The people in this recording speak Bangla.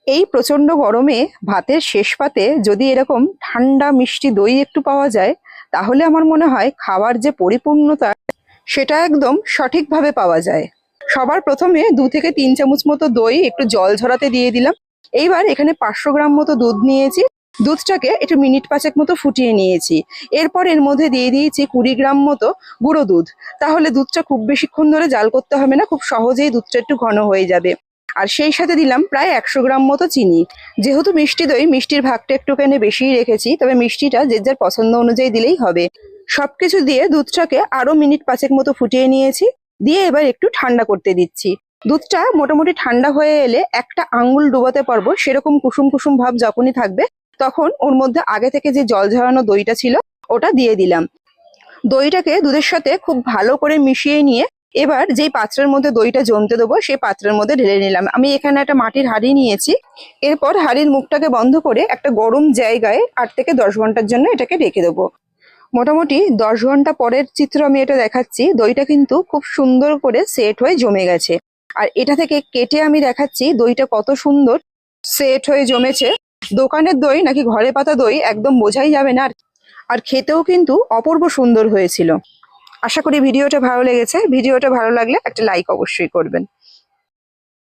এই প্রচন্ড গরমে ভাতের শেষ পাতে যদি এরকম ঠান্ডা মিষ্টি দই একটু পাওয়া যায়, তাহলে আমার মনে হয় খাওয়ার যে পরিপূর্ণতা সেটা একদম সঠিকভাবে পাওয়া যায়। সবার প্রথমে 2 থেকে 3 চামচ মতো দই একটু জল ঝরাতে দিয়ে দিলাম। এইবার এখানে 500 গ্রাম মতো দুধ নিয়েছি। দুধটাকে একটু মিনিট 5 মতো ফুটিয়ে নিয়েছি। এরপর এর মধ্যে দিয়ে দিয়েছি 20 গ্রাম মতো গুঁড়ো দুধ। তাহলে দুধটা খুব বেশিক্ষণ ধরে জাল করতে হবে না, খুব সহজেই দুধটা একটু ঘন হয়ে যাবে। আর সেই সাথে দিলাম প্রায় 100 গ্রাম মতো চিনি। যেহেতু মিষ্টি দই, মিষ্টির ভাগটা একটুখানি বেশিই রেখেছি, তবে মিষ্টিটা যে যার পছন্দ অনুযায়ী দিলেই হবে। সবকিছু দিয়ে দুধটাকে আরো মিনিট 5 মতো ফুটিয়ে নিয়েছি। দিয়ে এবার একটু ঠান্ডা করতে দিচ্ছি। দুধটা মোটামুটি ঠান্ডা হয়ে এলে একটা আঙ্গুল ডুবাতে পারবো সেরকম কুসুম কুসুম ভাব যখনই থাকবে, তখন ওর মধ্যে আগে থেকে যে জল ঝরানো দইটা ছিল ওটা দিয়ে দিলাম। দইটাকে দুধের সাথে খুব ভালো করে মিশিয়ে নিয়ে এবার যেই পাত্রের মধ্যে দইটা জমতে দেবো সেই পাত্রের মধ্যে ঢেলে নিলাম। আমি এখানে একটা মাটির হাঁড়ি নিয়েছি। এরপর হাঁড়ির মুখটাকে বন্ধ করে একটা গরম জায়গায় 8 থেকে 10 ঘন্টার জন্য এটাকে রেখে দেবো। মোটামুটি 10 ঘন্টা পরের চিত্র আমি এটা দেখাচ্ছি। দইটা কিন্তু খুব সুন্দর করে সেট হয়ে জমে গেছে। আর এটা থেকে কেটে আমি দেখাচ্ছি দইটা কত সুন্দর সেট হয়ে জমেছে। দোকানের দই নাকি ঘরে পাতা দই একদম বোঝাই যাবে না। আর খেতেও কিন্তু অপূর্ব সুন্দর হয়েছিল। আশা করি ভিডিওটা ভালো লেগেছে। ভিডিওটা ভালো লাগলে একটা লাইক অবশ্যই করবেন।